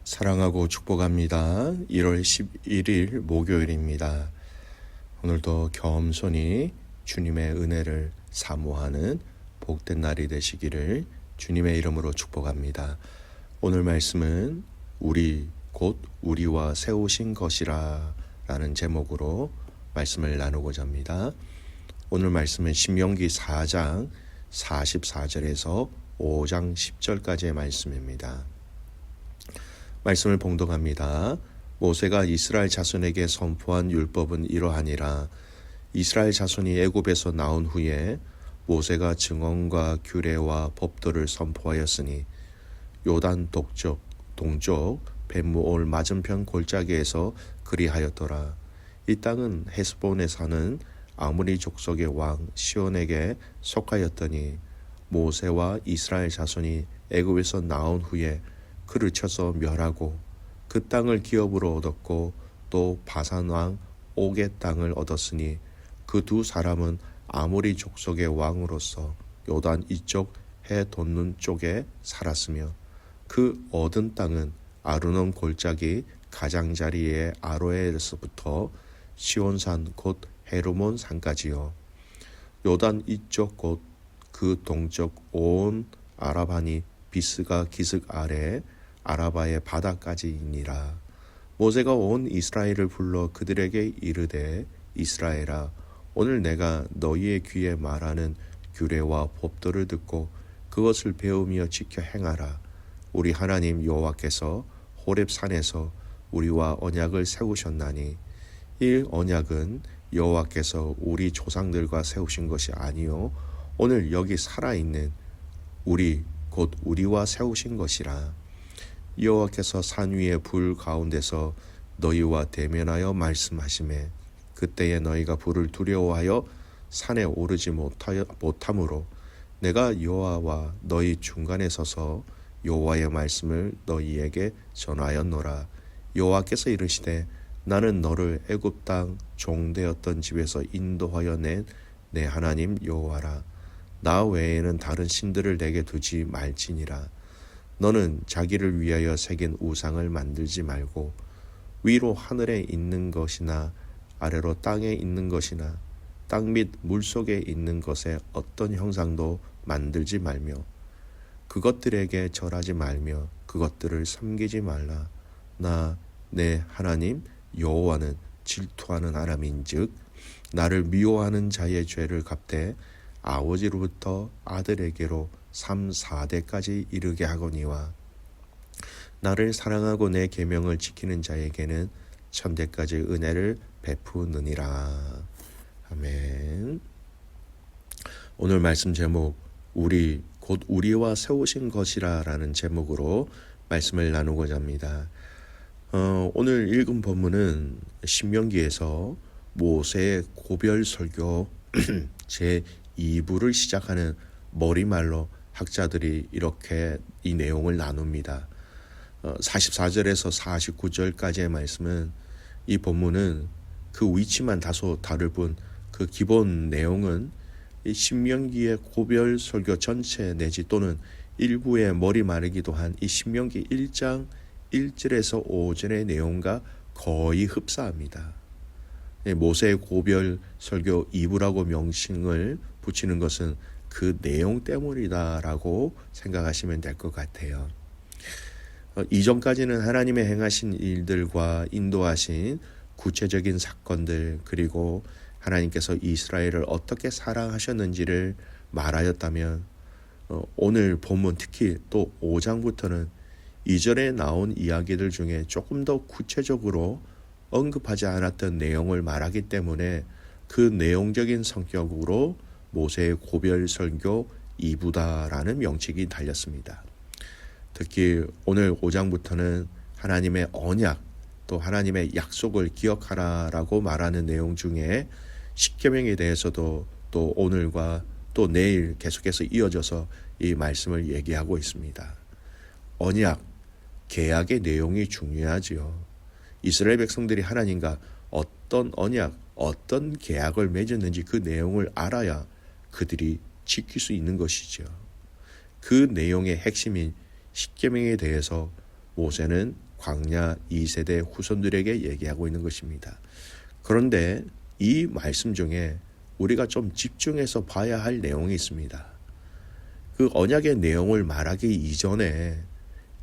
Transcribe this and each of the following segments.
사랑하고 축복합니다. 1월 11일 목요일입니다. 오늘도 겸손히 주님의 은혜를 사모하는 복된 날이 되시기를 주님의 이름으로 축복합니다. 오늘 말씀은 우리 곧 우리와 세우신 것이라 라는 제목으로 말씀을 나누고자 합니다. 오늘 말씀은 신명기 4장 44절에서 5장 10절까지의 말씀입니다. 말씀을 봉독합니다. 모세가 이스라엘 자손에게 선포한 율법은 이러하니라. 이스라엘 자손이 애굽에서 나온 후에 모세가 증언과 규례와 법도를 선포하였으니 요단 동쪽 벳무올 맞은편 골짜기에서 그리하였더라. 이 땅은 헤스본에 사는 아므리 족속의 왕 시온에게 속하였더니 모세와 이스라엘 자손이 애굽에서 나온 후에 그를 쳐서 멸하고 그 땅을 기업으로 얻었고 또 바산 왕 옥의 땅을 얻었으니 그 두 사람은 아모리 족속의 왕으로서 요단 이쪽 해 돋는 쪽에 살았으며 그 얻은 땅은 아르논 골짜기 가장자리의 아로엘에서부터 시온산 곧 헤르몬 산까지요. 요단 이쪽 곧 그 동쪽 온 아라바니 비스가 기슭 아래 아라바의 바다까지이니라. 모세가 온 이스라엘을 불러 그들에게 이르되 이스라엘아 오늘 내가 너희의 귀에 말하는 규례와 법도를 듣고 그것을 배우며 지켜 행하라. 우리 하나님 여호와께서 호렙 산에서 우리와 언약을 세우셨나니 이 언약은 여호와께서 우리 조상들과 세우신 것이 아니요 오늘 여기 살아있는 우리 곧 우리와 세우신 것이라. 여호와께서 산 위의 불 가운데서 너희와 대면하여 말씀하시매 그때에 너희가 불을 두려워하여 산에 오르지 못하므로 내가 여호와와 너희 중간에 서서 여호와의 말씀을 너희에게 전하였노라. 여호와께서 이르시되 나는 너를 애굽 땅 종되었던 집에서 인도하여 낸 내 하나님 여호와라. 나 외에는 다른 신들을 내게 두지 말지니라. 너는 자기를 위하여 새긴 우상을 만들지 말고 위로 하늘에 있는 것이나 아래로 땅에 있는 것이나 땅 및 물속에 있는 것에 어떤 형상도 만들지 말며 그것들에게 절하지 말며 그것들을 섬기지 말라. 나 내 하나님 여호와는 질투하는 하나님인즉 나를 미워하는 자의 죄를 갚되 아버지로부터 아들에게로 3, 4대까지 이르게 하거니와 나를 사랑하고 내 계명을 지키는 자에게는 천대까지 은혜를 베푸느니라. 아멘. 오늘 말씀 제목 우리 곧 우리와 세우신 것이라 라는 제목으로 말씀을 나누고자 합니다. 오늘 읽은 본문은 신명기에서 모세의 고별 설교 제2부를 시작하는 머리말로 학자들이 이렇게 이 내용을 나눕니다. 44절에서 49절까지의 말씀은 이 본문은 그 위치만 다소 다를 뿐 그 기본 내용은 이 신명기의 고별 설교 전체 내지 또는 일부의 머리말이기도 한 이 신명기 1장 1절에서 5절의 내용과 거의 흡사합니다. 모세의 고별 설교 2부라고 명칭을 붙이는 것은 그 내용 때문이다라고 생각하시면 될 것 같아요. 이전까지는 하나님의 행하신 일들과 인도하신 구체적인 사건들 그리고 하나님께서 이스라엘을 어떻게 사랑하셨는지를 말하였다면 오늘 본문 특히 또 5장부터는 이전에 나온 이야기들 중에 조금 더 구체적으로 언급하지 않았던 내용을 말하기 때문에 그 내용적인 성격으로 모세의 고별 설교 2부다라는 명칭이 달렸습니다. 특히 오늘 5장부터는 하나님의 언약 또 하나님의 약속을 기억하라라고 말하는 내용 중에 십계명에 대해서도 또 오늘과 또 내일 계속해서 이어져서 이 말씀을 얘기하고 있습니다. 언약, 계약의 내용이 중요하지요. 이스라엘 백성들이 하나님과 어떤 언약, 어떤 계약을 맺었는지 그 내용을 알아야 그들이 지킬 수 있는 것이죠. 그 내용의 핵심인 십계명에 대해서 모세는 광야 2세대 후손들에게 얘기하고 있는 것입니다. 그런데 이 말씀 중에 우리가 좀 집중해서 봐야 할 내용이 있습니다. 그 언약의 내용을 말하기 이전에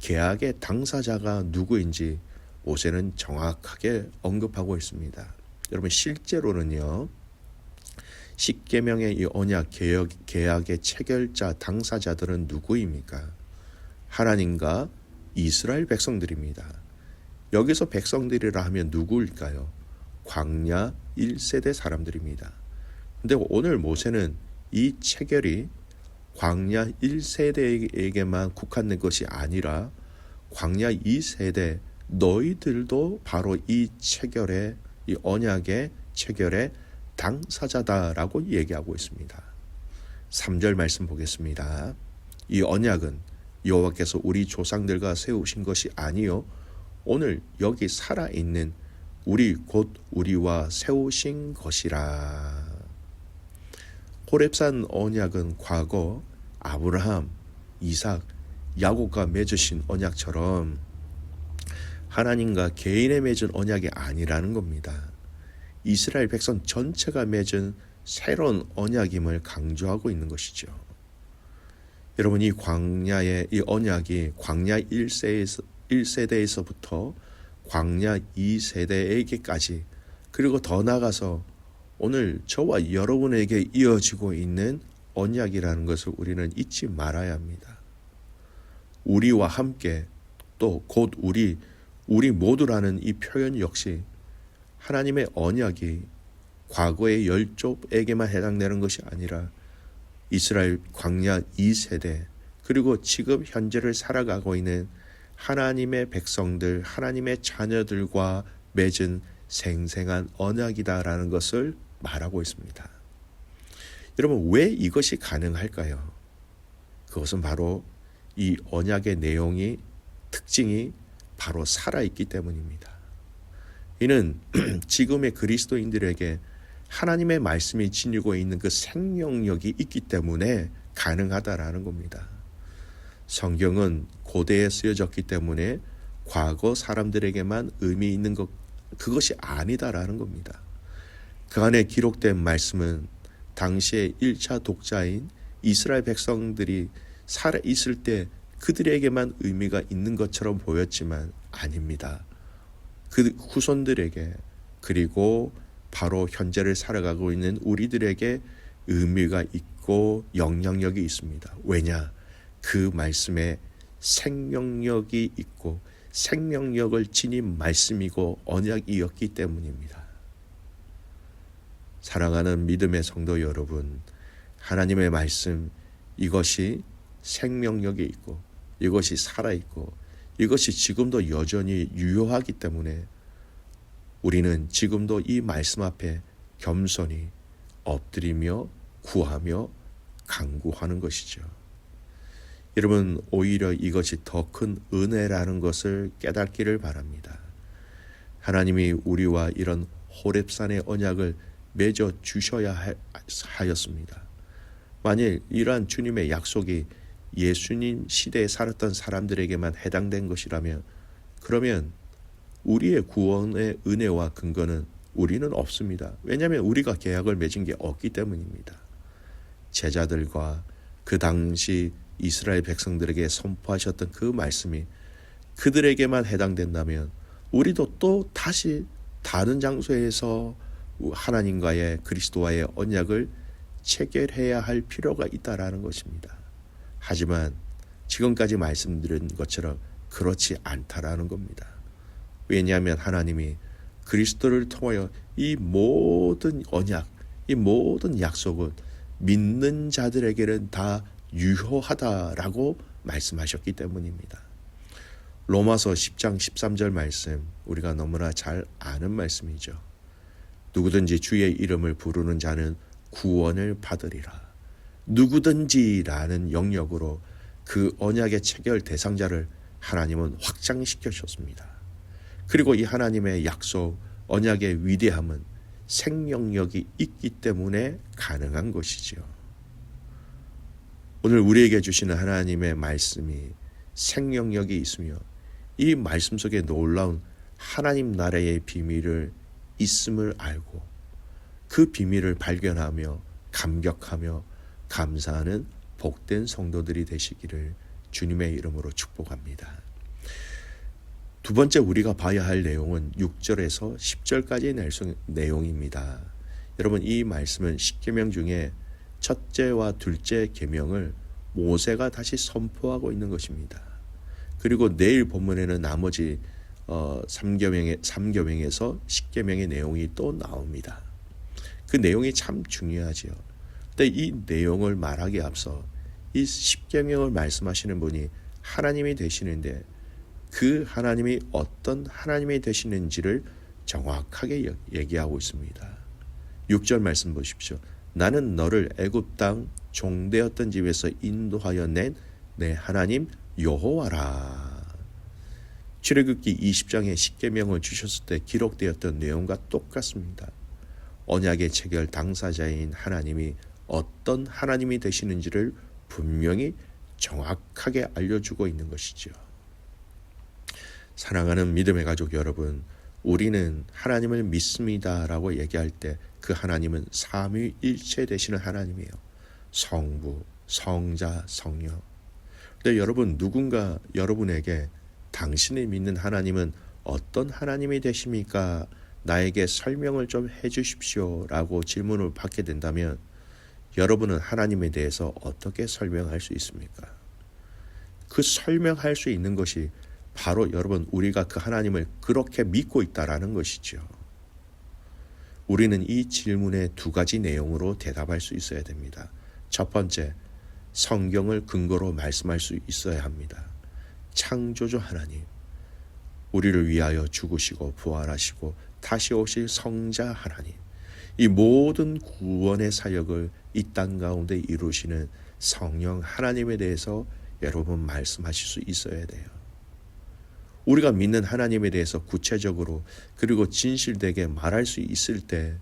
계약의 당사자가 누구인지 모세는 정확하게 언급하고 있습니다. 여러분 실제로는요. 십계명의 이 언약 계약의 체결자 당사자들은 누구입니까? 하나님과 이스라엘 백성들입니다. 여기서 백성들이라 하면 누구일까요? 광야 1세대 사람들입니다. 근데 오늘 모세는 이 체결이 광야 1세대에게만 국한된 것이 아니라 광야 2세대 너희들도 바로 이 체결의 이 언약의 체결의 당사자다라고 얘기하고 있습니다. 3절 말씀 보겠습니다. 이 언약은 여호와께서 우리 조상들과 세우신 것이 아니요 오늘 여기 살아있는 우리 곧 우리와 세우신 것이라. 호렙산 언약은 과거 아브라함, 이삭, 야곱과 맺으신 언약처럼 하나님과 개인의 맺은 언약이 아니라는 겁니다. 이스라엘 백성 전체가 맺은 새로운 언약임을 강조하고 있는 것이죠. 여러분 이 광야의 이 언약이 광야 1세대에서부터 광야 2세대에게까지 그리고 더 나아가서 오늘 저와 여러분에게 이어지고 있는 언약이라는 것을 우리는 잊지 말아야 합니다. 우리와 함께 또 곧 우리 모두라는 이 표현 역시 하나님의 언약이 과거의 열족에게만 해당되는 것이 아니라 이스라엘 광야 2세대 그리고 지금 현재를 살아가고 있는 하나님의 백성들, 하나님의 자녀들과 맺은 생생한 언약이다라는 것을 말하고 있습니다. 여러분 왜 이것이 가능할까요? 그것은 바로 이 언약의 내용이 특징이 바로 살아있기 때문입니다. 이는 지금의 그리스도인들에게 하나님의 말씀이 지니고 있는 그 생명력이 있기 때문에 가능하다라는 겁니다. 성경은 고대에 쓰여졌기 때문에 과거 사람들에게만 의미 있는 것 그것이 아니다라는 겁니다. 그 안에 기록된 말씀은 당시의 1차 독자인 이스라엘 백성들이 살아있을 때 그들에게만 의미가 있는 것처럼 보였지만 아닙니다. 그 후손들에게 그리고 바로 현재를 살아가고 있는 우리들에게 의미가 있고 영향력이 있습니다. 왜냐? 그 말씀에 생명력이 있고 생명력을 지닌 말씀이고 언약이었기 때문입니다. 사랑하는 믿음의 성도 여러분, 하나님의 말씀 이것이 생명력이 있고 이것이 살아있고 이것이 지금도 여전히 유효하기 때문에 우리는 지금도 이 말씀 앞에 겸손히 엎드리며 구하며 간구하는 것이죠. 여러분 오히려 이것이 더 큰 은혜라는 것을 깨닫기를 바랍니다. 하나님이 우리와 이런 호렙산의 언약을 맺어 주셔야 하였습니다. 만일 이러한 주님의 약속이 예수님 시대에 살았던 사람들에게만 해당된 것이라면 그러면 우리의 구원의 은혜와 근거는 우리는 없습니다. 왜냐하면 우리가 계약을 맺은 게 없기 때문입니다. 제자들과 그 당시 이스라엘 백성들에게 선포하셨던 그 말씀이 그들에게만 해당된다면 우리도 또 다시 다른 장소에서 하나님과의 그리스도와의 언약을 체결해야 할 필요가 있다라는 것입니다. 하지만 지금까지 말씀드린 것처럼 그렇지 않다라는 겁니다. 왜냐하면 하나님이 그리스도를 통하여 이 모든 언약, 이 모든 약속은 믿는 자들에게는 다 유효하다라고 말씀하셨기 때문입니다. 로마서 10장 13절 말씀 우리가 너무나 잘 아는 말씀이죠. 누구든지 주의 이름을 부르는 자는 구원을 받으리라. 누구든지라는 영역으로 그 언약의 체결 대상자를 하나님은 확장시켜주셨습니다. 그리고 이 하나님의 약속, 언약의 위대함은 생명력이 있기 때문에 가능한 것이지요. 오늘 우리에게 주시는 하나님의 말씀이 생명력이 있으며 이 말씀 속에 놀라운 하나님 나라의 비밀을 있음을 알고 그 비밀을 발견하며 감격하며 감사하는 복된 성도들이 되시기를 주님의 이름으로 축복합니다. 두 번째 우리가 봐야 할 내용은 6절에서 10절까지의 내용입니다. 여러분, 이 말씀은 십계명 중에 첫째와 둘째 계명을 모세가 다시 선포하고 있는 것입니다. 그리고 내일 본문에는 나머지 3계명에서 십계명의 내용이 또 나옵니다. 그 내용이 참 중요하지요. 근데 이 내용을 말하기에 앞서 이 십계명을 말씀하시는 분이 하나님이 되시는데 그 하나님이 어떤 하나님이 되시는지를 정확하게 얘기하고 있습니다. 6절 말씀 보십시오. 나는 너를 애굽 땅 종되었던 집에서 인도하여 낸 내 하나님 여호와라. 출애굽기 20장에 십계명을 주셨을 때 기록되었던 내용과 똑같습니다. 언약의 체결 당사자인 하나님이 어떤 하나님이 되시는지를 분명히 정확하게 알려주고 있는 것이죠. 사랑하는 믿음의 가족 여러분, 우리는 하나님을 믿습니다라고 얘기할 때 그 하나님은 삼위일체 되시는 하나님이에요. 성부, 성자, 성령. 근데 여러분, 누군가 여러분에게 당신이 믿는 하나님은 어떤 하나님이 되십니까? 나에게 설명을 좀 해주십시오 라고 질문을 받게 된다면 여러분은 하나님에 대해서 어떻게 설명할 수 있습니까? 그 설명할 수 있는 것이 바로 여러분, 우리가 그 하나님을 그렇게 믿고 있다라는 것이죠. 우리는 이 질문에 두 가지 내용으로 대답할 수 있어야 됩니다. 첫 번째, 성경을 근거로 말씀할 수 있어야 합니다. 창조주 하나님, 우리를 위하여 죽으시고 부활하시고 다시 오실 성자 하나님, 이 모든 구원의 사역을 이 땅 가운데 이루시는 성령 하나님에 대해서 여러분 말씀하실 수 있어야 돼요. 우리가 믿는 하나님에 대해서 구체적으로 그리고 진실되게 말할 수 있을 때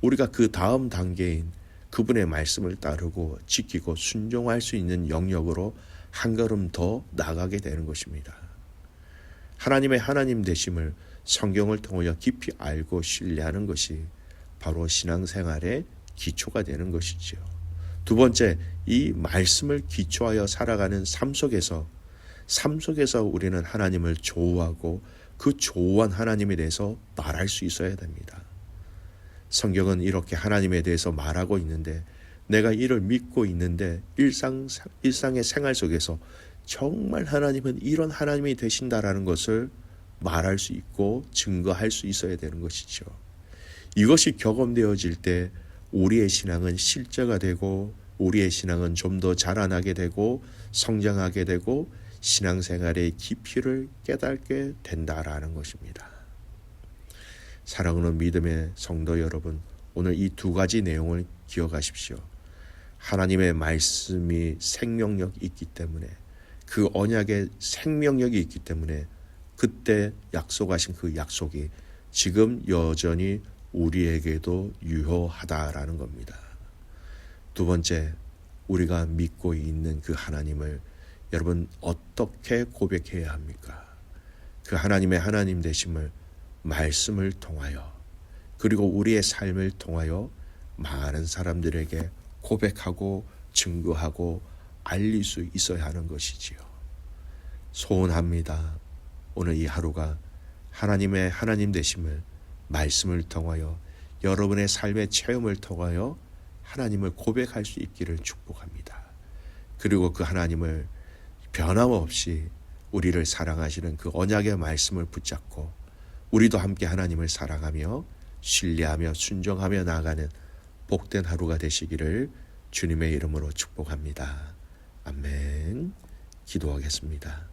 우리가 그 다음 단계인 그분의 말씀을 따르고 지키고 순종할 수 있는 영역으로 한 걸음 더 나가게 되는 것입니다. 하나님의 하나님 되심을 성경을 통하여 깊이 알고 신뢰하는 것이 바로 신앙생활의 기초가 되는 것이지요. 두 번째, 이 말씀을 기초하여 살아가는 삶 속에서 우리는 하나님을 조우하고 그 조우한 하나님에 대해서 말할 수 있어야 됩니다. 성경은 이렇게 하나님에 대해서 말하고 있는데 내가 이를 믿고 있는데 일상의 생활 속에서 정말 하나님은 이런 하나님이 되신다라는 것을 말할 수 있고 증거할 수 있어야 되는 것이죠. 이것이 경험되어질 때 우리의 신앙은 실제가 되고 우리의 신앙은 좀 더 자라나게 되고 성장하게 되고 신앙생활의 깊이를 깨닫게 된다라는 것입니다. 사랑하는 믿음의 성도 여러분, 오늘 이 두 가지 내용을 기억하십시오. 하나님의 말씀이 생명력이 있기 때문에 그 언약에 생명력이 있기 때문에 그때 약속하신 그 약속이 지금 여전히 우리에게도 유효하다라는 겁니다. 두 번째, 우리가 믿고 있는 그 하나님을 여러분 어떻게 고백해야 합니까? 그 하나님의 하나님 되심을 말씀을 통하여 그리고 우리의 삶을 통하여 많은 사람들에게 고백하고 증거하고 알릴 수 있어야 하는 것이지요. 소원합니다. 오늘 이 하루가 하나님의 하나님 되심을 말씀을 통하여 여러분의 삶의 체험을 통하여 하나님을 고백할 수 있기를 축복합니다. 그리고 그 하나님을 변함없이 우리를 사랑하시는 그 언약의 말씀을 붙잡고 우리도 함께 하나님을 사랑하며 신뢰하며 순종하며 나아가는 복된 하루가 되시기를 주님의 이름으로 축복합니다. 아멘. 기도하겠습니다.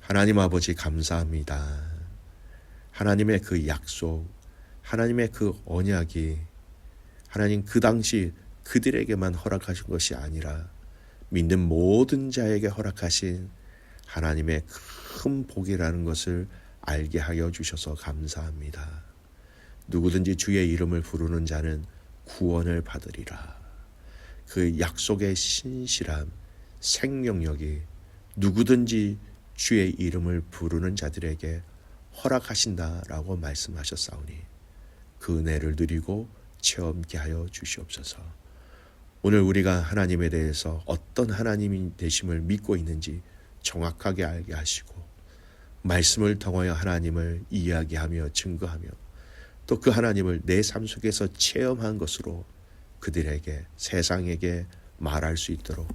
하나님 아버지 감사합니다. 하나님의 그 약속, 하나님의 그 언약이 하나님 그 당시 그들에게만 허락하신 것이 아니라 믿는 모든 자에게 허락하신 하나님의 큰 복이라는 것을 알게 하여 주셔서 감사합니다. 누구든지 주의 이름을 부르는 자는 구원을 받으리라. 그 약속의 신실함, 생명력이 누구든지 주의 이름을 부르는 자들에게 허락하신다라고 말씀하셨사오니 그 은혜를 누리고 체험케 하여 주시옵소서. 오늘 우리가 하나님에 대해서 어떤 하나님이 되심을 믿고 있는지 정확하게 알게 하시고 말씀을 통하여 하나님을 이야기하며 증거하며 또 그 하나님을 내 삶 속에서 체험한 것으로 그들에게 세상에게 말할 수 있도록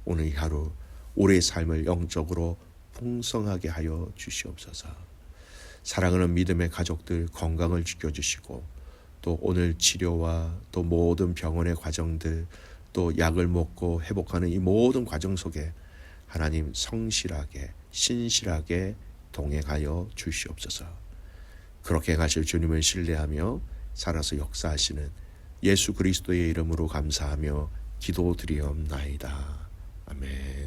오늘 하루 우리의 삶을 영적으로 풍성하게 하여 주시옵소서. 사랑하는 믿음의 가족들 건강을 지켜주시고 또 오늘 치료와 또 모든 병원의 과정들 또 약을 먹고 회복하는 이 모든 과정 속에 하나님 성실하게 신실하게 동행하여 주시옵소서. 그렇게 가실 주님을 신뢰하며 살아서 역사하시는 예수 그리스도의 이름으로 감사하며 기도드리옵나이다. 아멘.